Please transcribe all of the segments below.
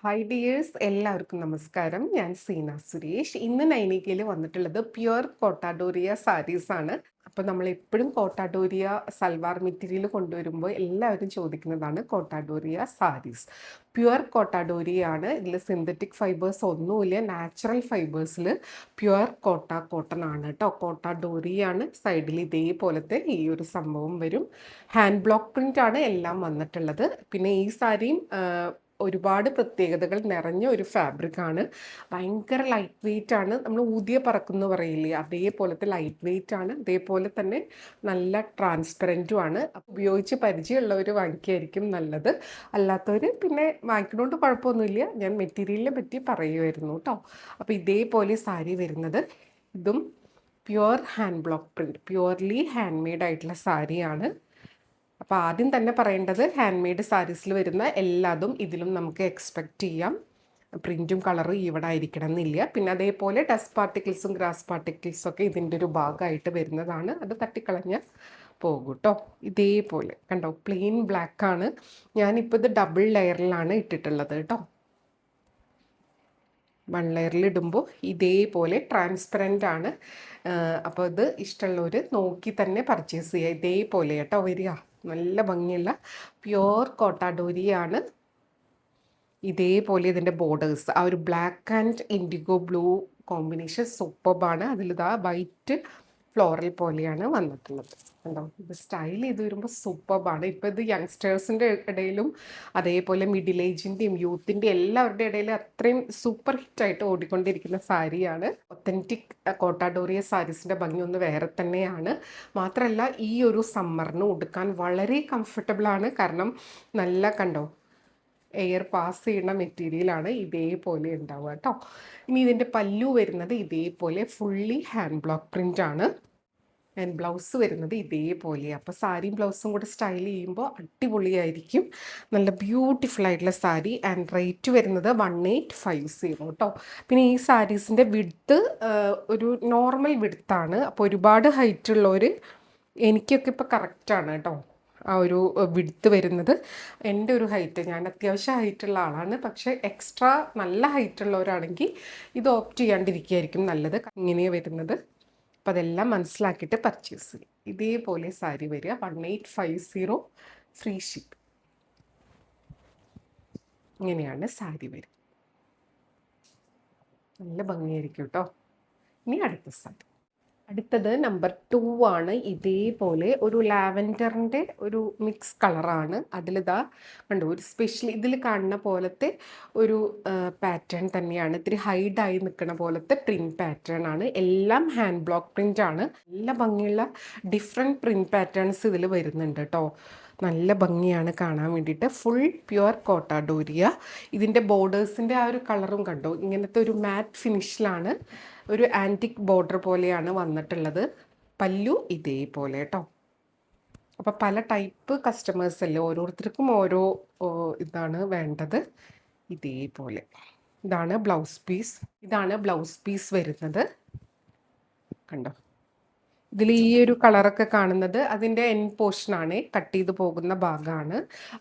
Hi dears, എല്ലാവർക്കും നമസ്കാരം. ഞാൻ സീന സുരേഷ്. ഇന്ന് നൈനികയിൽ വന്നിട്ടുള്ളത് പ്യുവർ കോട്ടാഡോറിയ സാരീസ് ആണ്. അപ്പോൾ നമ്മൾ എപ്പോഴും കോട്ടാഡോറിയ സൽവാർ മെറ്റീരിയൽ കൊണ്ടുവരുമ്പോൾ എല്ലാവരും ചോദിക്കുന്നതാണ് കോട്ടാഡോറിയ സാരീസ്. പ്യുവർ കോട്ടാഡോറിയ ആണ്. ഇതിൽ സിന്തറ്റിക് ഫൈബേഴ്സ് ഒന്നുമില്ല. നാച്ചുറൽ ഫൈബേഴ്സിൽ പ്യുവർ കോട്ടൺ ആണ് കേട്ടോ. കോട്ടാഡോറിയ ആണ്. സൈഡിൽ ഇതേപോലത്തെ ഈ ഒരു സംഭവം വരും. ഹാൻഡ് ബ്ലോക്ക് പ്രിൻ്റ് ആണ് എല്ലാം വന്നിട്ടുള്ളത്. പിന്നെ ഈ സാരിയും ഒരുപാട് പ്രത്യേകതകൾ നിറഞ്ഞ ഒരു ഫാബ്രിക് ആണ്. ഭയങ്കര ലൈറ്റ് വെയിറ്റ് ആണ്. നമ്മൾ ഊതിയ പറക്കുന്നു പറയില്ലേ, അതേപോലത്തെ ലൈറ്റ് വെയിറ്റ് ആണ്. അതേപോലെ തന്നെ നല്ല ട്രാൻസ്പെറൻറ്റും ആണ്. ഉപയോഗിച്ച് പരിചയമുള്ളവർ വാങ്ങിക്കുകയായിരിക്കും നല്ലത്. അല്ലാത്തവർ പിന്നെ വാങ്ങിക്കണോണ്ട് കുഴപ്പമൊന്നുമില്ല. ഞാൻ മെറ്റീരിയലിനെ പറ്റി പറയുമായിരുന്നു കേട്ടോ. അപ്പോൾ ഇതേപോലെ സാരി വരുന്നത്, ഇതും pure hand block print, purely hand made ആയിട്ടുള്ള സാരിയാണ്. അപ്പോൾ ആദ്യം തന്നെ പറയേണ്ടത്, ഹാൻഡ് മെയ്ഡ് സാരീസിൽ വരുന്ന എല്ലാതും ഇതിലും നമുക്ക് എക്സ്പെക്റ്റ് ചെയ്യാം. പ്രിൻറ്റും കളറും ഇവിടെ ആയിരിക്കണം എന്നില്ല. പിന്നെ അതേപോലെ ഡസ്റ്റ് പാർട്ടിക്കിൾസും ഗ്രാസ് പാർട്ടിക്കിൾസും ഒക്കെ ഇതിൻ്റെ ഒരു ഭാഗമായിട്ട് വരുന്നതാണ്. അത് തട്ടിക്കളഞ്ഞ് പോകും കേട്ടോ. ഇതേപോലെ കണ്ടോ, പ്ലെയിൻ ബ്ലാക്ക് ആണ്. ഞാനിപ്പോൾ ഇത് ഡബിൾ ലെയറിലാണ് ഇട്ടിട്ടുള്ളത് കേട്ടോ. 1 ലെയറിൽ ഇടുമ്പോൾ ഇതേപോലെ ട്രാൻസ്പെറൻ്റ് ആണ്. അപ്പോൾ ഇത് ഇഷ്ടമുള്ളവർ നോക്കി തന്നെ പർച്ചേസ് ചെയ്യുക. ഇതേപോലെ കേട്ടോ വരിക. നല്ല ഭംഗിയുള്ള പ്യുവർ കോട്ടാഡോരിയാണ്. ഇതേപോലെ ഇതിൻ്റെ ബോർഡേഴ്സ്, ആ ഒരു black and indigo blue combination സൂപ്പർബാണ്. അതിലിതാ വൈറ്റ് ഫ്ലോറൽ പോലെയാണ് വന്നിട്ടുള്ളത്. കണ്ടോ, ഇത് സ്റ്റൈൽ ചെയ്ത് വരുമ്പോൾ സൂപ്പർബാണ്. ഇപ്പോൾ ഇത് യങ്സ്റ്റേഴ്സിൻ്റെ ഇടയിലും അതേപോലെ മിഡിൽ ഏജിൻ്റെയും യൂത്തിൻ്റെയും എല്ലാവരുടെ ഇടയിലും അത്രയും സൂപ്പർ ഹിറ്റായിട്ട് ഓടിക്കൊണ്ടിരിക്കുന്ന സാരിയാണ്. ഒത്തൻറ്റിക് കോട്ടാഡോറിയ സാരീസിൻ്റെ ഭംഗി ഒന്ന് വേറെ തന്നെയാണ്. മാത്രമല്ല ഈ ഒരു സമ്മറിന് ഉടുക്കാൻ വളരെ കംഫർട്ടബിളാണ്. കാരണം നല്ല കണ്ടോ, എയർ പാസ് ചെയ്യുന്ന മെറ്റീരിയലാണ്. ഇതേപോലെ ഉണ്ടാവുക കേട്ടോ. ഇനി ഇതിൻ്റെ പല്ലു വരുന്നത് ഇതേപോലെ ഫുള്ളി ഹാൻഡ് ബ്ലോക്ക് പ്രിൻ്റ് ആണ്. ആൻഡ് ബ്ലൗസ് വരുന്നത് ഇതേപോലെ. അപ്പോൾ സാരിയും ബ്ലൗസും കൂടെ സ്റ്റൈൽ ചെയ്യുമ്പോൾ അടിപൊളിയായിരിക്കും. നല്ല ബ്യൂട്ടിഫുൾ ആയിട്ടുള്ള സാരി. ആൻഡ് റേറ്റ് വരുന്നത് 1850 കേട്ടോ. പിന്നെ ഈ സാരീസിൻ്റെ വിഡ്ത്ത് ഒരു നോർമൽ വിഡ്ത്താണ്. അപ്പോൾ ഒരുപാട് ഹൈറ്റ് ഉള്ളവർ, എനിക്കൊക്കെ ഇപ്പോൾ കറക്റ്റാണ് കേട്ടോ ആ ഒരു വിഡ്ത്ത് വരുന്നത്. എൻ്റെ ഒരു ഹൈറ്റ്, ഞാൻ അത്യാവശ്യം ഹൈറ്റുള്ള ആളാണ്. പക്ഷേ എക്സ്ട്രാ നല്ല ഹൈറ്റുള്ളവരാണെങ്കിൽ ഇത് ഓപ്റ്റ് ചെയ്യാണ്ടിരിക്കുകയായിരിക്കും നല്ലത്. ഇങ്ങനെയാണ് വരുന്നത്. അപ്പോൾ അതെല്ലാം മനസ്സിലാക്കിയിട്ട് പർച്ചേസ് ചെയ്യും. ഇതേപോലെ സാരി വരിക. 1850 ഫ്രീ ഷിപ്പ്. ഇങ്ങനെയാണ് സാരി വരിക. നല്ല ഭംഗിയായിരിക്കും കേട്ടോ. ഇനി അടുത്ത സാരി. അടുത്തത് നമ്പർ 2 ആണ്. ഇതേപോലെ ഒരു ലാവൻഡറിൻ്റെ ഒരു മിക്സ് കളറാണ്. അതിലിതാ കണ്ടോ, ഒരു സ്പെഷ്യൽ ഇതിൽ കാണുന്ന പോലത്തെ ഒരു പാറ്റേൺ തന്നെയാണ്. ഇത്തിരി ഹൈഡായി നിൽക്കുന്ന പോലത്തെ പ്രിൻറ്റ് പാറ്റേൺ ആണ്. എല്ലാം ഹാൻഡ് ബ്ലോക്ക് പ്രിൻ്റ് ആണ്. നല്ല ഭംഗിയുള്ള ഡിഫറെൻറ്റ് പ്രിൻറ്റ് പാറ്റേൺസ് ഇതിൽ വരുന്നുണ്ട് കേട്ടോ. നല്ല ഭംഗിയാണ് കാണാൻ വേണ്ടിയിട്ട്. Full pure Kota Doria. ഇതിൻ്റെ ബോർഡേഴ്സിൻ്റെ ആ ഒരു കളറും കണ്ടോ, ഇങ്ങനത്തെ ഒരു മാറ്റ് ഫിനിഷിലാണ്. ഒരു ആൻറ്റിക് ബോർഡർ പോലെയാണ് വന്നിട്ടുള്ളത്. പല്ലു ഇതേപോലെ കേട്ടോ. അപ്പോൾ പല ടൈപ്പ് കസ്റ്റമേഴ്സ് അല്ലേ, ഓരോരുത്തർക്കും ഓരോ ഇതാണ് വേണ്ടത്. ഇതേപോലെ ഇതാണ് ബ്ലൗസ് പീസ്. ഇതാണ് ബ്ലൗസ് പീസ് വരുന്നത്. കണ്ടോ, ഇതിൽ ഈ ഒരു കളറൊക്കെ കാണുന്നത് അതിൻ്റെ എൻ പോർഷനാണ്, കട്ട് ചെയ്ത് പോകുന്ന ഭാഗമാണ്.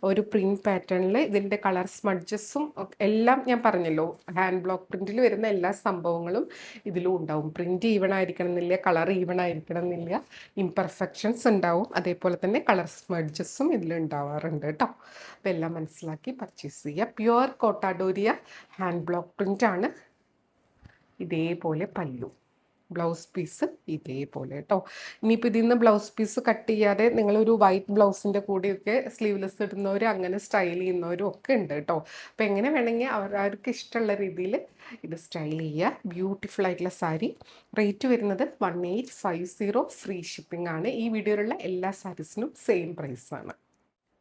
ഒരു പ്രിൻറ്റ് പാറ്റേണിൽ ഇതിൻ്റെ കളർ സ്മഡ്ജസും എല്ലാം ഞാൻ പറഞ്ഞല്ലോ, ഹാൻഡ് ബ്ലോക്ക് പ്രിൻറ്റിൽ വരുന്ന എല്ലാ സംഭവങ്ങളും ഇതിലും ഉണ്ടാവും. പ്രിൻറ്റ് ഈവൺ ആയിരിക്കണം എന്നില്ല, കളർ ഈവൺ ആയിരിക്കണം എന്നില്ല, ഇംപെർഫെക്ഷൻസ് ഉണ്ടാവും. അതേപോലെ തന്നെ കളർ സ്മഡ്ജസും ഇതിലുണ്ടാവാറുണ്ട് കേട്ടോ. അപ്പോൾ എല്ലാം മനസ്സിലാക്കി പർച്ചേസ് ചെയ്യുക. Pure Kota Doria hand block print ആണ്. ഇതേപോലെ പല്ലു, ബ്ലൗസ് പീസ് ഇതേപോലെ കേട്ടോ. ഇനിയിപ്പോൾ ഇതിൽ നിന്ന് ബ്ലൗസ് പീസ് കട്ട് ചെയ്യാതെ നിങ്ങളൊരു വൈറ്റ് ബ്ലൗസിൻ്റെ കൂടെയൊക്കെ സ്ലീവ്ലെസ് ഇടുന്നവർ, അങ്ങനെ സ്റ്റൈൽ ചെയ്യുന്നവരും ഒക്കെ ഉണ്ട് കേട്ടോ. അപ്പോൾ എങ്ങനെ വേണമെങ്കിൽ അവർക്ക് ഇഷ്ടമുള്ള രീതിയിൽ ഇത് സ്റ്റൈൽ ചെയ്യുക. ബ്യൂട്ടിഫുൾ ആയിട്ടുള്ള സാരി. റേറ്റ് വരുന്നത് 1850 ഫ്രീ ഷിപ്പിംഗ് ആണ്. ഈ വീഡിയോയിലുള്ള എല്ലാ സാരീസിനും സെയിം പ്രൈസാണ്.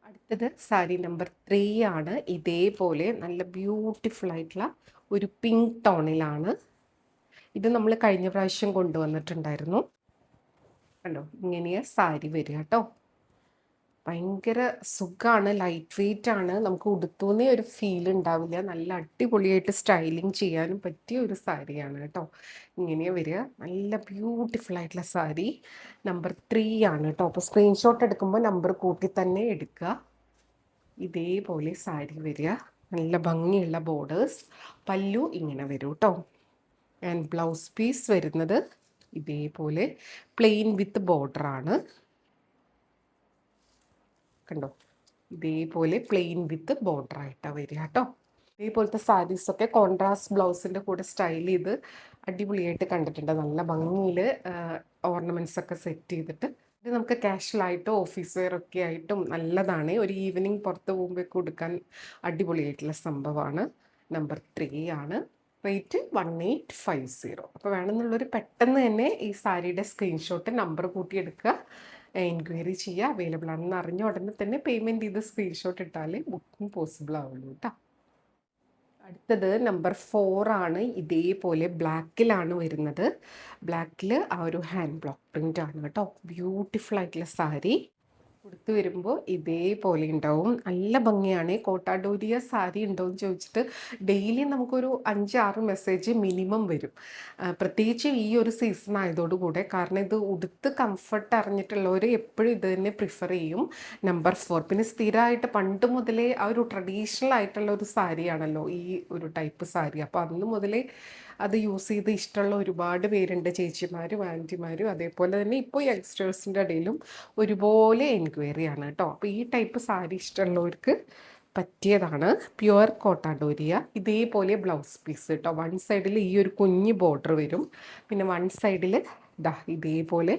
അടുത്തത് സാരി നമ്പർ 3 ആണ്. ഇതേപോലെ നല്ല ബ്യൂട്ടിഫുൾ ആയിട്ടുള്ള ഒരു പിങ്ക് ടോണിലാണ്. ഇത് നമ്മൾ കഴിഞ്ഞ പ്രാവശ്യം കൊണ്ടുവന്നിട്ടുണ്ടായിരുന്നു. കണ്ടോ, ഇങ്ങനെയാ സാരി വരിക കേട്ടോ. ഭയങ്കര സുഖമാണ്, ലൈറ്റ് വെയിറ്റ് ആണ്. നമുക്ക് ഉടുത്തൂന്നേ ഒരു ഫീൽ ഉണ്ടാവില്ല. നല്ല അടിപൊളിയായിട്ട് സ്റ്റൈലിങ് ചെയ്യാനും പറ്റിയ ഒരു സാരിയാണ് കേട്ടോ. ഇങ്ങനെയാ വരിക. നല്ല ബ്യൂട്ടിഫുൾ ആയിട്ടുള്ള സാരി. നമ്പർ 3 ആണ് കേട്ടോ. അപ്പോൾ സ്ക്രീൻഷോട്ട് എടുക്കുമ്പോൾ നമ്പർ കൂട്ടി തന്നെ എടുക്കുക. ഇതേപോലെ സാരി വരിക. നല്ല ഭംഗിയുള്ള ബോർഡേഴ്സ്. പല്ലു ഇങ്ങനെ വരും കേട്ടോ. ആൻഡ് ബ്ലൗസ് പീസ് വരുന്നത് ഇതേപോലെ പ്ലെയിൻ വിത്ത് ബോർഡറാണ്. കണ്ടോ, ഇതേപോലെ പ്ലെയിൻ വിത്ത് ബോർഡറായിട്ടാണ് വരിക കേട്ടോ. ഇതേപോലത്തെ സാരീസൊക്കെ കോൺട്രാസ്റ്റ് ബ്ലൗസിൻ്റെ കൂടെ സ്റ്റൈൽ ചെയ്ത് അടിപൊളിയായിട്ട് കണ്ടിട്ടുണ്ട്. നല്ല ഭംഗിയിൽ ഓർണമെൻറ്റ്സ് ഒക്കെ സെറ്റ് ചെയ്തിട്ട് ഇത് നമുക്ക് കാഷ്വലായിട്ടോ ഓഫീസ് വെയർ ഒക്കെ ആയിട്ടും നല്ലതാണ്. ഒരു ഈവനിങ് പുറത്ത് പോകുമ്പോഴേക്കും കൊടുക്കാൻ അടിപൊളിയായിട്ടുള്ള സംഭവമാണ്. നമ്പർ 3 ആണ്. റേറ്റ് 1850. അപ്പോൾ വേണമെന്നുള്ളൊരു പെട്ടെന്ന് തന്നെ ഈ സാരിയുടെ സ്ക്രീൻഷോട്ട് നമ്പർ കൂട്ടിയെടുക്കുക, എൻക്വയറി ചെയ്യുക. അവൈലബിൾ ആണെന്ന് അറിഞ്ഞ ഉടനെ തന്നെ പേയ്മെൻറ്റ് ചെയ്ത് സ്ക്രീൻഷോട്ട് ഇട്ടാലേ ബുക്കിംഗ് പോസിബിൾ ആവുള്ളൂ കേട്ടോ. അടുത്തത് നമ്പർ 4 ആണ്. ഇതേപോലെ ബ്ലാക്കിലാണ് വരുന്നത്. ബ്ലാക്കിൽ ആ ഒരു ഹാൻഡ് ബ്ലോക്ക് പ്രിൻ്റ് ആണ് കേട്ടോ. ബ്യൂട്ടിഫുൾ ആയിട്ടുള്ള സാരി. ഉടുത്ത് വരുമ്പോൾ ഇതേപോലെ ഉണ്ടാവും. നല്ല ഭംഗിയാണ്. കോട്ടാഡോരിയ സാരി ഉണ്ടോ എന്ന് ചോദിച്ചിട്ട് ഡെയിലി നമുക്കൊരു 5-6 മെസ്സേജ് മിനിമം വരും. പ്രത്യേകിച്ച് ഈ ഒരു സീസൺ ആയതോടുകൂടെ. കാരണം ഇത് ഉടുത്ത് കംഫർട്ട് അറിഞ്ഞിട്ടുള്ളവർ എപ്പോഴും ഇത് തന്നെ പ്രിഫർ ചെയ്യും. നമ്പർ 4 പിന്നെ സ്ഥിരമായിട്ട് പണ്ട് മുതലേ ആ ഒരു ട്രഡീഷണൽ ആയിട്ടുള്ള ഒരു സാരിയാണല്ലോ ഈ ഒരു ടൈപ്പ് സാരി. അപ്പോൾ അന്ന് മുതലേ അത് യൂസ് ചെയ്ത് ഇഷ്ടമുള്ള ഒരുപാട് പേരുണ്ട്, ചേച്ചിമാരും ആൻറ്റിമാരും. അതേപോലെ തന്നെ ഇപ്പോൾ യങ്സ്റ്റേഴ്സിൻ്റെ ഇടയിലും ഒരുപോലെ എൻക്വയറിയാണ് കേട്ടോ. അപ്പോൾ ഈ ടൈപ്പ് സാരി ഇഷ്ടമുള്ളവർക്ക് പറ്റിയതാണ്. പ്യുവർ കോട്ടാഡോരിയ. ഇതേപോലെ ബ്ലൗസ് പീസ് കേട്ടോ. വൺ സൈഡിൽ ഈ ഒരു കുഞ്ഞ് ബോർഡർ വരും. പിന്നെ വൺ സൈഡിൽ ഇതേപോലെ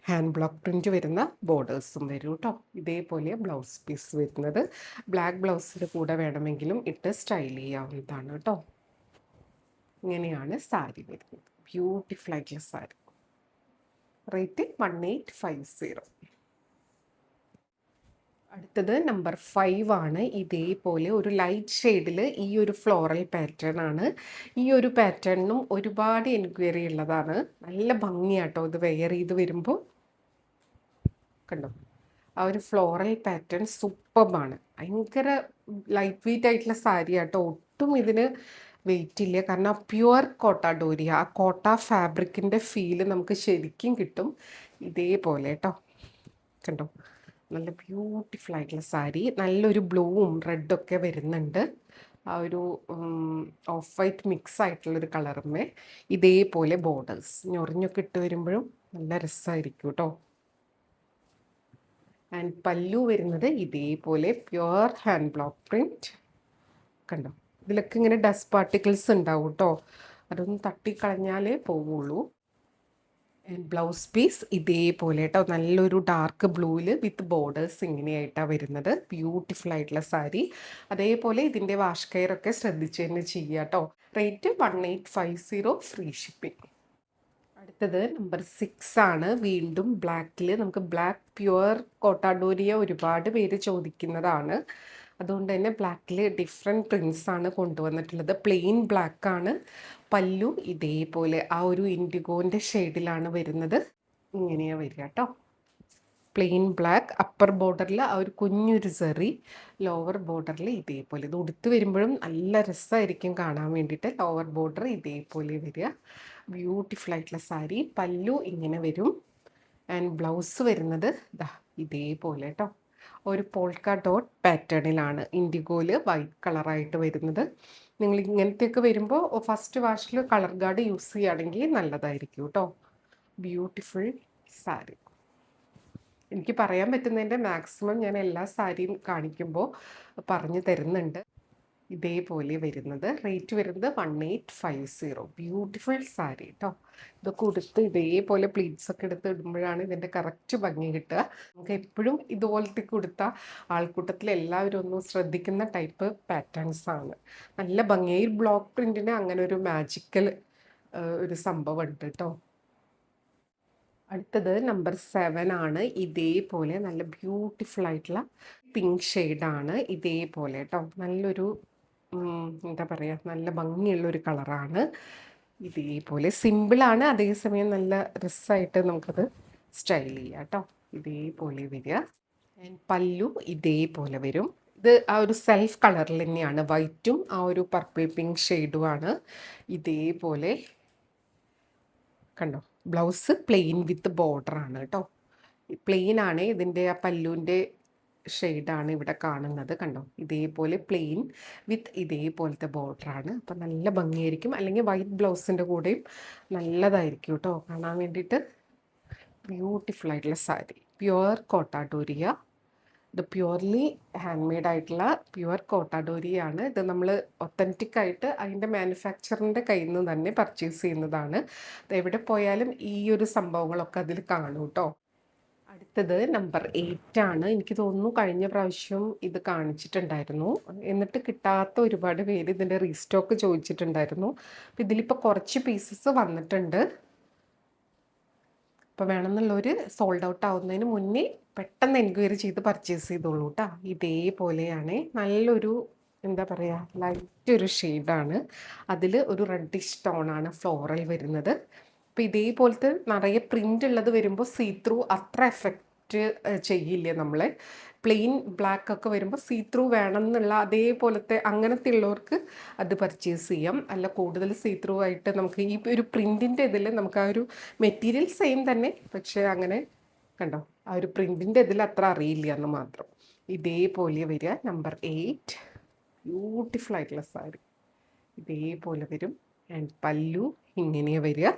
ഹാൻഡ് ബ്ലോക്ക് പ്രിൻറ്റ് വരുന്ന ബോർഡേഴ്സും വരും കേട്ടോ. ഇതേപോലെ ബ്ലൗസ് പീസ് വരുന്നത്. ബ്ലാക്ക് ബ്ലൗസിൻ്റെ കൂടെ വേണമെങ്കിലും ഇട്ട് സ്റ്റൈൽ ചെയ്യാവുന്നതാണ് കേട്ടോ. ഇങ്ങനെയാണ് സാരി വരുന്നത്. ബ്യൂട്ടിഫുൾ ആയിട്ടുള്ള സാരി. റേറ്റ് 1850. അടുത്തത് നമ്പർ 5 ആണ്. ഇതേപോലെ ഒരു ലൈറ്റ് ഷെയ്ഡിൽ ഈ ഒരു ഫ്ലോറൽ പാറ്റേൺ ആണ്. ഈ ഒരു പാറ്റേണിനും ഒരുപാട് എൻക്വയറി ഉള്ളതാണ്. നല്ല ഭംഗിയാട്ടോ ഇത് വെയർ ചെയ്ത് വരുമ്പോൾ. കണ്ടോ, ആ ഒരു ഫ്ലോറൽ പാറ്റേൺ സൂപ്പർബാണ്. ഭയങ്കര ലൈറ്റ് വെയിറ്റ് ആയിട്ടുള്ള സാരി ആട്ടോ. ഒട്ടും ഇതിന് വെയിറ്റ് ഇല്ല. കാരണം പ്യുവർ കോട്ടാഡോരിയ, ആ കോട്ട ഫാബ്രിക്കിൻ്റെ ഫീല് നമുക്ക് ശരിക്കും കിട്ടും. ഇതേപോലെ കേട്ടോ. കണ്ടോ, നല്ല ബ്യൂട്ടിഫുൾ ആയിട്ടുള്ള സാരി. നല്ലൊരു ബ്ലൂവും റെഡൊക്കെ വരുന്നുണ്ട്. ആ ഒരു ഓഫ് വൈറ്റ് മിക്സ് ആയിട്ടുള്ളൊരു കളറുമേ ഇതേപോലെ ബോർഡേഴ്സ് ഞൊറിഞ്ഞൊക്കെ ഇട്ട് വരുമ്പോഴും നല്ല രസമായിരിക്കും കേട്ടോ. ആൻഡ് പല്ലു വരുന്നത് ഇതേപോലെ പ്യുവർ ഹാൻഡ് ബ്ലോക്ക് പ്രിൻറ്റ്. കണ്ടോ, ഇതിലൊക്കെ ഇങ്ങനെ ഡസ്റ്റ് പാർട്ടിക്കിൾസ് ഉണ്ടാവും കേട്ടോ. അതൊന്നും തട്ടിക്കളഞ്ഞാലേ പോവുള്ളൂ. ബ്ലൗസ് പീസ് ഇതേപോലെ കേട്ടോ. നല്ലൊരു ഡാർക്ക് ബ്ലൂവിൽ വിത്ത് ബോർഡേഴ്സ് ഇങ്ങനെയായിട്ടാണ് വരുന്നത്. ബ്യൂട്ടിഫുൾ ആയിട്ടുള്ള സാരി. അതേപോലെ ഇതിൻ്റെ വാഷ് കെയർ ഒക്കെ ശ്രദ്ധിച്ച് തന്നെ ചെയ്യുക കേട്ടോ. Rate 1850, free shipping. അടുത്തത് നമ്പർ 6 ആണ്. വീണ്ടും ബ്ലാക്കിൽ നമുക്ക് ബ്ലാക്ക് പ്യുവർ കോട്ടാഡോരിയ ഒരുപാട് പേര് ചോദിക്കുന്നതാണ്. അതുകൊണ്ട് തന്നെ ബ്ലാക്കിൽ ഡിഫറെൻറ്റ് പ്രിൻസ് ആണ് കൊണ്ടുവന്നിട്ടുള്ളത്. പ്ലെയിൻ ബ്ലാക്ക് ആണ്. പല്ലു ഇതേപോലെ ആ ഒരു ഇൻഡിഗോൻ്റെ ഷെയ്ഡിലാണ് വരുന്നത്. ഇങ്ങനെയാണ് വരിക കേട്ടോ. Plain black. അപ്പർ ബോർഡറിൽ ആ ഒരു കുഞ്ഞൊരു സെറി, ലോവർ ബോർഡറിൽ ഇതേപോലെ. ഇത് ഉടുത്ത് വരുമ്പോഴും നല്ല രസമായിരിക്കും കാണാൻ വേണ്ടിയിട്ട്. ലോവർ ബോർഡർ ഇതേപോലെ വരിക. ബ്യൂട്ടിഫുൾ ആയിട്ടുള്ള സാരി. പല്ലു ഇങ്ങനെ വരും. ആൻഡ് ബ്ലൗസ് വരുന്നത് ഇതേപോലെ കേട്ടോ. ഒരു പോൾക്ക ഡോട്ട് പാറ്റേണിലാണ് ഇൻഡിഗോയിൽ വൈറ്റ് കളറായിട്ട് വരുന്നത്. നിങ്ങൾ ഇങ്ങനത്തെയൊക്കെ വരുമ്പോൾ ഫസ്റ്റ് വാഷിൽ കളർ ഗാർഡ് യൂസ് ചെയ്യുകയാണെങ്കിൽ നല്ലതായിരിക്കും കേട്ടോ. ബ്യൂട്ടിഫുൾ സാരി. എനിക്ക് പറയാൻ പറ്റുന്നതിൻ്റെ മാക്സിമം ഞാൻ എല്ലാ സാരിയും കാണിക്കുമ്പോൾ പറഞ്ഞു തരുന്നുണ്ട്. ഇതേപോലെ വരുന്നത്. റേറ്റ് വരുന്നത് 1850. ബ്യൂട്ടിഫുൾ സാരി കേട്ടോ. ഇതൊക്കെ ഉടുത്ത് ഇതേപോലെ പ്ലീറ്റ്സ് ഒക്കെ എടുത്ത് ഇടുമ്പോഴാണ് ഇതിൻ്റെ കറക്റ്റ് ഭംഗി കിട്ടുക. നമുക്ക് എപ്പോഴും ഇതുപോലത്തെ കൊടുത്ത ആൾക്കൂട്ടത്തിൽ എല്ലാവരും ഒന്നും ശ്രദ്ധിക്കുന്ന ടൈപ്പ് പാറ്റേൺസ് ആണ്. നല്ല ഭംഗിയായി ബ്ലോക്ക് പ്രിൻറ്റിന് അങ്ങനെ ഒരു മാജിക്കൽ ഒരു സംഭവം ഉണ്ട് കേട്ടോ. അടുത്തത് നമ്പർ 7 ആണ്. ഇതേപോലെ നല്ല ബ്യൂട്ടിഫുൾ ആയിട്ടുള്ള പിങ്ക് ഷെയ്ഡാണ്. ഇതേപോലെ കേട്ടോ. നല്ലൊരു എന്താ പറയുക, നല്ല ഭംഗിയുള്ളൊരു കളറാണ്. ഇതേപോലെ സിമ്പിളാണ്, അതേസമയം നല്ല രസമായിട്ട് നമുക്കത് സ്റ്റൈൽ ചെയ്യാം കേട്ടോ. ഇതേപോലെ വരിക. പല്ലു ഇതേപോലെ വരും. ഇത് ആ ഒരു സെൽഫ് കളറിൽ തന്നെയാണ്. വൈറ്റും ആ ഒരു പർപ്പിൾ പിങ്ക് ഷെയ്ഡുമാണ്. ഇതേപോലെ കണ്ടോ. ബ്ലൗസ് പ്ലെയിൻ വിത്ത് ബോർഡറാണ് കേട്ടോ. പ്ലെയിൻ ആണ്. ഇതിൻ്റെ ആ പല്ലുവിൻ്റെ ഷെയ്ഡാണ് ഇവിടെ കാണുന്നത്. കണ്ടോ, ഇതേപോലെ പ്ലെയിൻ വിത്ത് ഇതേപോലത്തെ ബോർഡറാണ്. അപ്പം നല്ല ഭംഗിയായിരിക്കും. അല്ലെങ്കിൽ വൈറ്റ് ബ്ലൗസിൻ്റെ കൂടെയും നല്ലതായിരിക്കും കേട്ടോ കാണാൻ വേണ്ടിയിട്ട്. ബ്യൂട്ടിഫുൾ ആയിട്ടുള്ള സാരി, പ്യുവർ കോട്ടാഡോരിയ. ഇത് പ്യുവർലി ഹാൻഡ് മെയ്ഡ് ആയിട്ടുള്ള പ്യുവർ കോട്ടാഡോരിയാണ്. ഇത് നമ്മൾ ഒത്തൻറ്റിക് ആയിട്ട് അതിൻ്റെ മാനുഫാക്ചറിൻ്റെ കയ്യിൽ നിന്ന് തന്നെ പർച്ചേസ് ചെയ്യുന്നതാണ്. എവിടെ പോയാലും ഈ ഒരു സംഭവങ്ങളൊക്കെ അതിൽ കാണും കേട്ടോ. അടുത്തത് നമ്പർ 8 ആണ്. എനിക്ക് തോന്നുന്നു കഴിഞ്ഞ പ്രാവശ്യം ഇത് കാണിച്ചിട്ടുണ്ടായിരുന്നു, എന്നിട്ട് കിട്ടാത്ത ഒരുപാട് പേര് ഇതിൻ്റെ റീസ്റ്റോക്ക് ചോദിച്ചിട്ടുണ്ടായിരുന്നു. അപ്പം ഇതിലിപ്പോൾ കുറച്ച് പീസസ് വന്നിട്ടുണ്ട്. അപ്പോൾ വേണമെന്നുള്ളവർ സോൾഡ് ഔട്ട് ആവുന്നതിന് മുന്നേ പെട്ടെന്ന് എൻക്വയറി ചെയ്ത് പർച്ചേസ് ചെയ്തോളൂ കേട്ടോ. ഇതേപോലെയാണ്, നല്ലൊരു എന്താ പറയുക, ലൈറ്റ് ഒരു ഷെയ്ഡാണ്. അതിൽ ഒരു റെഡിഷ് ടോണാണ് ഫ്ലോറൽ വരുന്നത്. അപ്പോൾ ഇതേപോലത്തെ നിറയെ പ്രിൻ്റ് ഉള്ളത് വരുമ്പോൾ സീ ത്രൂ അത്ര എഫക്റ്റ് ചെയ്യില്ല നമ്മളെ. പ്ലെയിൻ ബ്ലാക്ക് ഒക്കെ വരുമ്പോൾ സീ ത്രൂ വേണം എന്നുള്ള അതേപോലത്തെ അങ്ങനത്തെ ഉള്ളവർക്ക് അത് പർച്ചേസ് ചെയ്യാം. അല്ല കൂടുതൽ സീ ത്രൂ ആയിട്ട് നമുക്ക് ഈ ഒരു പ്രിൻറ്റിൻ്റെ ഇതിൽ നമുക്ക് ആ ഒരു മെറ്റീരിയൽ സെയിം തന്നെ, പക്ഷേ അങ്ങനെ കണ്ടോ ആ ഒരു പ്രിൻറ്റിൻ്റെ ഇതിൽ അത്ര അറിയില്ല എന്ന് മാത്രം. ഇതേപോലെ വരിക നമ്പർ 8. ബ്യൂട്ടിഫുൾ ആയിട്ടുള്ള സാരി ഇതേപോലെ വരും. ആൻഡ് പല്ലു ഇങ്ങനെ വരിക.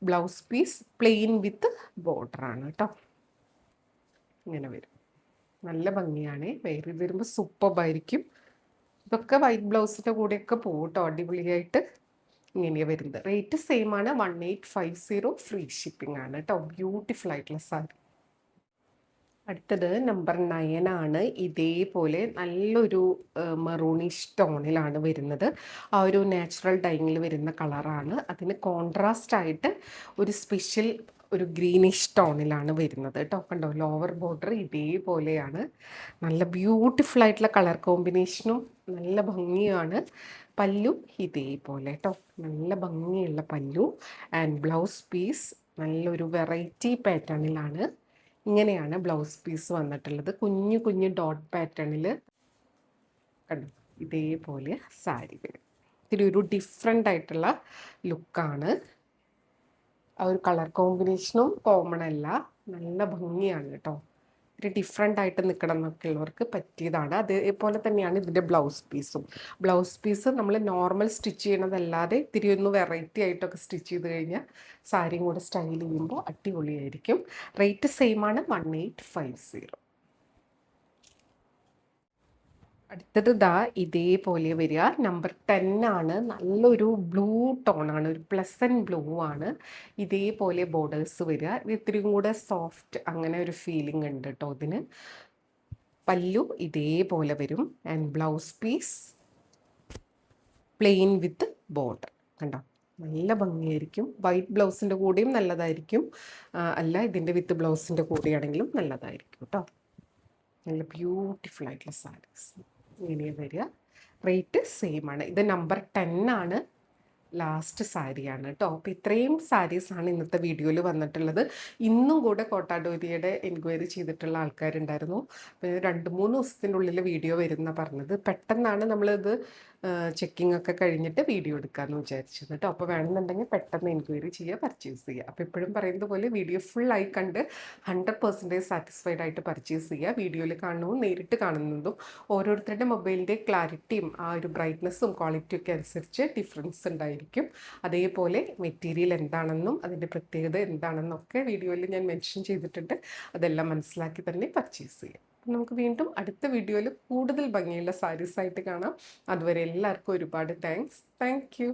ബ്ലൗസ് പീസ് പ്ലെയിൻ വിത്ത് ബോർഡറാണ് കേട്ടോ. ഇങ്ങനെ വരും, നല്ല ഭംഗിയാണ്. വെയർ ചെയ്ത് വരുമ്പോൾ സൂപ്പർബായിരിക്കും. ഇതൊക്കെ വൈറ്റ് ബ്ലൗസിൻ്റെ കൂടെയൊക്കെ പോകും കേട്ടോ, അടിപൊളിയായിട്ട്. ഇങ്ങനെയാണ് വരുന്നത്. റേറ്റ് സെയിം ആണ്, 1850. ഫ്രീ ഷിപ്പിംഗ് ആണ് കേട്ടോ. ബ്യൂട്ടിഫുൾ ആയിട്ടുള്ള സാരി. അടുത്തത് നമ്പർ 9 ആണ്. ഇതേപോലെ നല്ലൊരു മെറൂണിഷ് ടോണിലാണ് വരുന്നത്. ആ ഒരു നാച്ചുറൽ ഡൈങ്ങിൽ വരുന്ന കളറാണ്. അതിന് കോൺട്രാസ്റ്റ് ആയിട്ട് ഒരു സ്പെഷ്യൽ ഒരു ഗ്രീനിഷ് ടോണിലാണ് വരുന്നത് കേട്ടോ. കണ്ടോ, ലോവർ ബോർഡർ ഇതേപോലെയാണ്. നല്ല ബ്യൂട്ടിഫുൾ ആയിട്ടുള്ള കളർ കോമ്പിനേഷനും നല്ല ഭംഗിയാണ്. പല്ലു ഇതേപോലെ കേട്ടോ, നല്ല ഭംഗിയുള്ള പല്ലു. ആൻഡ് ബ്ലൗസ് പീസ് നല്ലൊരു വെറൈറ്റി പാറ്റേണിലാണ്. ഇങ്ങനെയാണ് ബ്ലൗസ് പീസ് വന്നിട്ടുള്ളത്, കുഞ്ഞു കുഞ്ഞു ഡോട്ട് പാറ്റേണിൽ. കണ്ടു, ഇതേപോലെ സാരി വരും. ഇത്തിരി ഒരു ഡിഫറെൻ്റ് ആയിട്ടുള്ള ലുക്കാണ്. ആ ഒരു കളർ കോമ്പിനേഷനും കോമൺ അല്ല, നല്ല ഭംഗിയാണ് കേട്ടോ. ഇത്തിരി ഡിഫറെൻ്റ് ആയിട്ട് നിൽക്കണം എന്നൊക്കെ ഉള്ളവർക്ക് പറ്റിയതാണ്. അതേപോലെ തന്നെയാണ് ഇതിൻ്റെ ബ്ലൗസ് പീസും. ബ്ലൗസ് പീസ് നമ്മൾ നോർമൽ സ്റ്റിച്ച് ചെയ്യണതല്ലാതെ ഇത്തിരി ഒന്ന് വെറൈറ്റി ആയിട്ടൊക്കെ സ്റ്റിച്ച് ചെയ്ത് കഴിഞ്ഞാൽ സാരിയും കൂടെ സ്റ്റൈൽ ചെയ്യുമ്പോൾ അടിപൊളിയായിരിക്കും. റേറ്റ് സെയിം ആണ്, 1850. അടുത്തത് ഇതേപോലെ വരിക നമ്പർ 10 ആണ്. നല്ലൊരു ബ്ലൂ ടോണാണ്, ഒരു പ്ലസൻറ്റ് ബ്ലൂ ആണ്. ഇതേപോലെ ബോർഡേഴ്സ് വരിക. ഇത് ഇത്തിരിയും കൂടെ സോഫ്റ്റ് അങ്ങനെ ഒരു ഫീലിംഗ് ഉണ്ട് കേട്ടോ ഇതിന്. പല്ലു ഇതേപോലെ വരും. And blouse piece plain with border. കണ്ടോ, നല്ല ഭംഗിയായിരിക്കും. വൈറ്റ് ബ്ലൗസിൻ്റെ കൂടെയും നല്ലതായിരിക്കും, അല്ല ഇതിൻ്റെ വിത്ത് ബ്ലൗസിൻ്റെ കൂടെയാണെങ്കിലും നല്ലതായിരിക്കും കേട്ടോ. നല്ല ബ്യൂട്ടിഫുൾ ആയിട്ടുള്ള സാരീസ് ഇങ്ങനെയാണ് വരിക. റേറ്റ് സെയിം ആണ്. ഇത് നമ്പർ 10 ആണ്, ലാസ്റ്റ് സാരിയാണ് കേട്ടോ. അപ്പോൾ ഇത്രയും സാരീസാണ് ഇന്നത്തെ വീഡിയോയിൽ വന്നിട്ടുള്ളത്. ഇന്നും കൂടെ കോട്ടാഡോരിയുടെ എൻക്വയറി ചെയ്തിട്ടുള്ള ആൾക്കാരുണ്ടായിരുന്നു. അപ്പോൾ 2-3 ദിവസത്തിൻ്റെ ഉള്ളിൽ വീഡിയോ വരുന്ന പറഞ്ഞത്. പെട്ടെന്നാണ് നമ്മളിത് ചെക്കിംഗ് ഒക്കെ കഴിഞ്ഞിട്ട് വീഡിയോ എടുക്കാമെന്ന് വിചാരിച്ചത് കേട്ടോ. അപ്പോൾ വേണമെന്നുണ്ടെങ്കിൽ പെട്ടെന്ന് എൻക്വയറി ചെയ്യുക, പർച്ചേസ് ചെയ്യുക. അപ്പോൾ എപ്പോഴും പറയുന്നത് പോലെ വീഡിയോ ഫുള്ളായി കണ്ട് 100% സാറ്റിസ്ഫൈഡ് ആയിട്ട് പർച്ചേസ് ചെയ്യുക. വീഡിയോയിൽ കാണുന്നതും നേരിട്ട് കാണുന്നതും ഓരോരുത്തരുടെ മൊബൈലിൻ്റെ ക്ലാരിറ്റിയും ആ ഒരു ബ്രൈറ്റ്നസ്സും ക്വാളിറ്റിയും ഒക്കെ അനുസരിച്ച് ഡിഫറൻസ് ഉണ്ടായിരിക്കും. അതേപോലെ മെറ്റീരിയൽ എന്താണെന്നും അതിൻ്റെ പ്രത്യേകത എന്താണെന്നൊക്കെ വീഡിയോയിൽ ഞാൻ മെൻഷൻ ചെയ്തിട്ടുണ്ട്. അതെല്ലാം മനസ്സിലാക്കി തന്നെ പർച്ചേസ് ചെയ്യുക. നമുക്ക് വീണ്ടും അടുത്ത വീഡിയോയിൽ കൂടുതൽ ഭംഗിയുള്ള സാരീസായിട്ട് കാണാം. അതുവരെ എല്ലാവർക്കും ഒരുപാട് താങ്ക്സ്. Thank you.